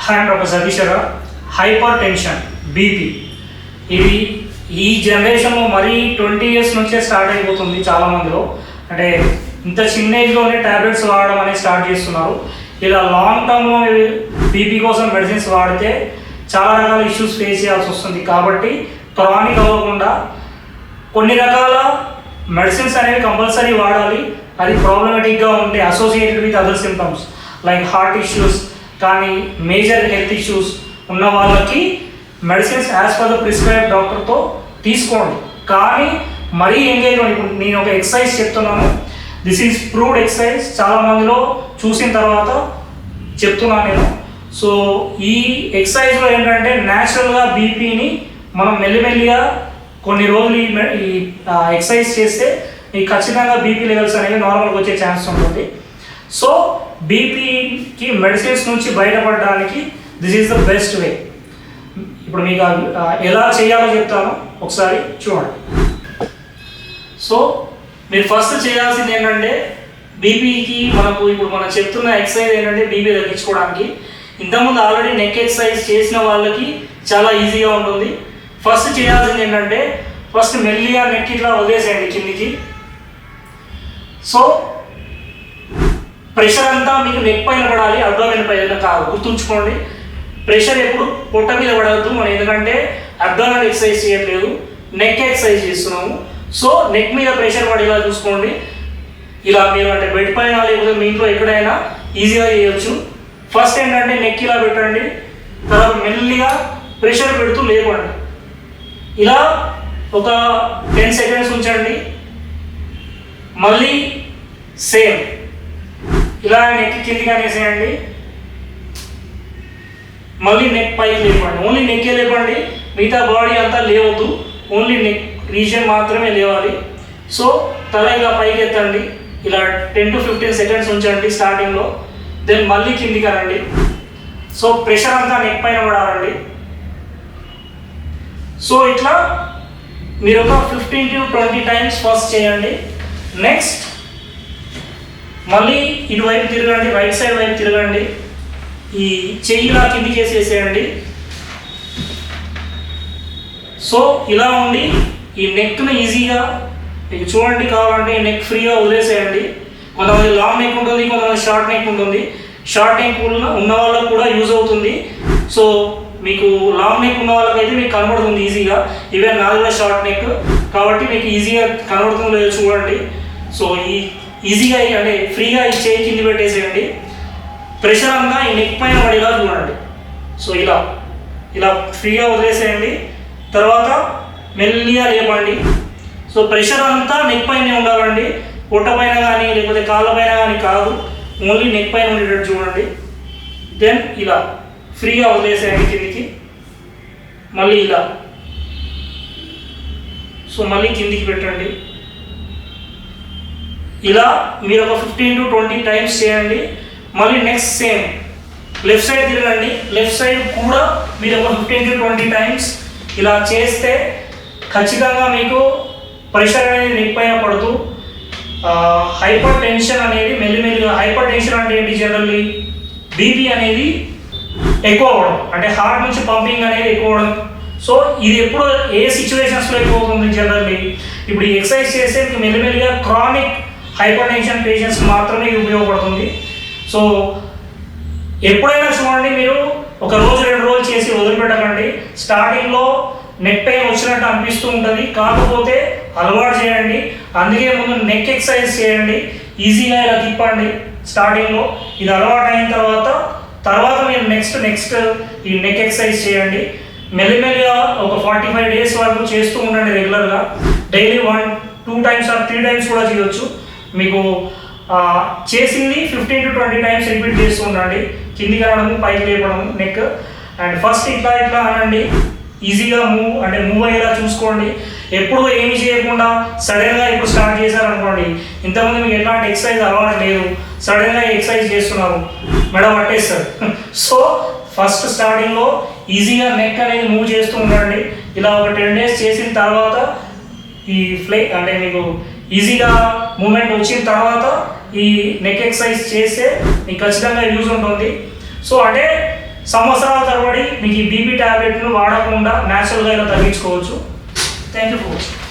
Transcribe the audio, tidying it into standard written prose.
Hand ఒక సతీషగా hyper tension BP ఇది ఈ జనరేషన్లో మరీ 20 years నుంచే స్టార్ట్ అయిపోతుంది చాలామందిలో. అంటే ఇంత చిన్న ఏజ్లోనే ట్యాబ్లెట్స్ వాడడం అనేది స్టార్ట్ చేస్తున్నారు. ఇలా లాంగ్ టర్మ్లో బీపీ కోసం మెడిసిన్స్ వాడితే చాలా రకాల ఇష్యూస్ ఫేస్ చేయాల్సి వస్తుంది. కాబట్టి క్రానిక్ అవ్వకుండా కొన్ని రకాల మెడిసిన్స్ అనేవి కంపల్సరీ వాడాలి. అది ప్రాబ్లమేటిక్గా ఉంటే associated with other symptoms like heart issues కానీ మేజర్ హెల్త్ ఇష్యూస్ ఉన్న వాళ్ళకి medicines as per the prescribe డాక్టర్తో తీసుకోండి. కానీ మరీ ఎంగేజ్ ఇప్పుడు నేను ఒక ఎక్సర్సైజ్ చెప్తున్నాను, దిస్ ఈజ్ ప్రూవ్డ్ ఎక్సర్సైజ్, చాలామందిలో చూసిన తర్వాత చెప్తున్నాను నేను. సో ఈ ఎక్సర్సైజ్లో ఏంటంటే న్యాచురల్గా బీపీని మనం మెల్లిమెల్లిగా కొన్ని రోజులు ఈ ఎక్సర్సైజ్ చేస్తే మీకు ఖచ్చితంగా బీపీ లెవెల్స్ అనేవి నార్మల్గా వచ్చే ఛాన్స్ ఉంటుంది. సో బీపీకి మెడిసిన్స్ నుంచి బయటపడడానికి this is the best way. ఇప్పుడు మీకు ఎలా చేయాలో చెప్తాను, ఒకసారి చూడండి. సో మీరు ఫస్ట్ చేయాల్సింది ఏంటంటే బీపీకి ఇప్పుడు మనం చెప్తున్న ఎక్సర్సైజ్ ఏంటంటే బీపీ తగ్గించుకోవడానికి. ఇంతకుముందు ఆల్రెడీ నెక్ ఎక్సర్సైజ్ చేసిన వాళ్ళకి చాలా ఈజీగా ఉంటుంది. ఫస్ట్ చేయాల్సింది ఏంటంటే ఫస్ట్ మెల్లిగా నెక్ ఇట్లా వదిలేసేయండి కిందికి. సో ప్రెషర్ అంతా మీకు నెక్ పైన పడాలి, అబ్డామిన్ పైన కాదు, గుర్తుంచుకోండి. ప్రెషర్ ఎప్పుడు పొట్ట మీద పడవద్దు మనం, ఎందుకంటే అబ్డామిన్ ఎక్సర్సైజ్ చేయట్లేదు, నెక్ ఎక్సర్సైజ్ చేస్తున్నాము. సో నెక్ మీద ప్రెషర్ పడేలా చూసుకోండి. ఇలా మీరు అంటే బెడ్ పైన లేకపోతే మీ ఇంట్లో ఎక్కడైనా ఈజీగా చేయొచ్చు. ఫస్ట్ ఏంటంటే నెక్ ఇలా పెట్టండి, తర్వాత మెల్లిగా ప్రెషర్ పెడుతూ లేపండి. ఇలా ఒక 10 seconds ఉంచండి. మళ్ళీ సేమ్ ఇలా నెక్ కిందికి అనేసేయండి. మళ్ళీ నెక్ పైకి లేపండి, ఓన్లీ నెక్కే లేపండి, మిగతా బాడీ అంతా లేవద్దు, ఓన్లీ నెక్ రీజియన్ మాత్రమే లేవాలి. సో తల ఇలా పైకి ఎత్తండి, ఇలా 10 to 15 seconds ఉంచండి స్టార్టింగ్లో. దెన్ మళ్ళీ కిందికి అనండి. సో ప్రెషర్ అంతా నెక్ పైన పడాలండి. సో ఇట్లా మీరు ఒక 15 to 20 times ఫస్ట్ చేయండి. నెక్స్ట్ మళ్ళీ ఇటువైపు తిరగండి, రైట్ సైడ్ వైపు తిరగండి. ఈ చెయ్యిలా కిందికి వేసేసేయండి. సో ఇలా ఉండి ఈ నెక్ను ఈజీగా మీకు చూడండి, కావాలంటే ఈ నెక్ ఫ్రీగా వదిలేసేయండి. కొంతమంది లాంగ్ నెక్ ఉంటుంది, కొంతమంది షార్ట్ నెక్ ఉంటుంది. షార్ట్ నెక్ ఉన్న వాళ్ళకు కూడా యూజ్ అవుతుంది. సో మీకు లాంగ్ నెక్ ఉన్న వాళ్ళకైతే మీకు కనబడుతుంది ఈజీగా. ఈవెన్ నాది కూడా షార్ట్ నెక్ కాబట్టి మీకు ఈజీగా కనబడుతుందో లేదో చూడండి. సో ఈ ఈజీగా అంటే ఫ్రీగా ఈ చేయి కింద పెట్టేసేయండి. ప్రెషర్ అంతా ఈ నెక్ పైన పడేలా చూడండి. సో ఇలా ఇలా ఫ్రీగా వదిలేసేయండి. తర్వాత మెల్లిగా లేపండి. సో ప్రెషర్ అంతా నెక్ పైనే ఉండాలండి, పొట్ట పైన కానీ లేకపోతే కాళ్ళ పైన కానీ కాదు, ఓన్లీ నెక్ పైన ఉండేటట్టు చూడండి. దెన్ ఇలా ఫ్రీగా వదిలేసేయండి కిందికి. మళ్ళీ ఇలా, సో మళ్ళీ కిందికి పెట్టండి. ఇలా మీరు ఒక 15 to 20 times చేయండి. మళ్ళీ నెక్స్ట్ సేమ్ లెఫ్ట్ సైడ్ తిరగండి. లెఫ్ట్ సైడ్ కూడా మీరు ఒక 15 to 20 times ఇలా చేస్తే ఖచ్చితంగా మీకు ప్రెషర్ అనేది నెక్ పైన పడుతూ హైపర్ టెన్షన్ అనేది మెల్లిమెల్లిగా. హైపర్ టెన్షన్ అంటే ఏంటి? జనరల్లీ బీపీ అనేది ఎక్కువ అవ్వడం, అంటే హార్ట్ నుంచి పంపింగ్ అనేది ఎక్కువ అవ్వడం. సో ఇది ఎప్పుడు ఏ సిచ్యువేషన్స్లో ఎక్కువ అవుతుంది? జనరల్లీ ఇప్పుడు ఈ ఎక్సర్సైజ్ చేస్తే మీకు మెల్లిమెల్లిగా క్రానిక్ హైపర్ టెన్షన్ పేషెంట్స్ మాత్రమే ఇది ఉపయోగపడుతుంది. సో ఎప్పుడైనా చూడండి, మీరు ఒక రోజు 2 రోజులు చేసి వదిలిపెట్టకండి. స్టార్టింగ్లో నెక్ పెయిన్ వచ్చినట్టు అనిపిస్తూ ఉంటుంది, కాకపోతే అలవాటు చేయండి. అందుకే ముందు నెక్ ఎక్సర్సైజ్ చేయండి, ఈజీగా ఇలా తిప్పండి స్టార్టింగ్లో. ఇది అలవాటు అయిన తర్వాత మీరు నెక్స్ట్ ఈ నెక్ ఎక్సర్సైజ్ చేయండి. మెల్లిమెల్లిగా ఒక 45 days వరకు చేస్తూ ఉండండి రెగ్యులర్గా. డైలీ 1, 2 times or 3 times కూడా చేయొచ్చు. మీకు చేసింది 15 to 20 times రిపీట్ చేస్తూ ఉండండి. కిందికి అనడము, పైకి లేపడము నెక్. అండ్ ఫస్ట్ ఇట్లా అనండి, ఈజీగా మూవ్ అయ్యేలా చూసుకోండి. ఎప్పుడు ఏమి చేయకుండా సడన్గా ఇప్పుడు స్టార్ట్ చేశారనుకోండి, ఇంతకుముందు మీకు ఎట్లాంటి ఎక్సర్సైజ్ అలవాటు లేదు, సడన్గా ఎక్సర్సైజ్ చేస్తున్నారు, మెడ పట్టేస్తారు. సో ఫస్ట్ స్టార్టింగ్లో ఈజీగా నెక్ అనేది మూవ్ చేస్తూ ఉండండి. ఇలా ఒక 10 days చేసిన తర్వాత ఈ అంటే మీకు ఈజీగా మూమెంట్ వచ్చిన తర్వాత ఈ నెక్ ఎక్సర్సైజ్ చేస్తే మీకు ఖచ్చితంగా యూజ్ ఉంటుంది. సో అంటే సంవత్సరాల తరబడి మీకు ఈ బీపీ టాబ్లెట్ను వాడకుండా న్యాచురల్గా ఇలా తగ్గించుకోవచ్చు. Thank you for watching.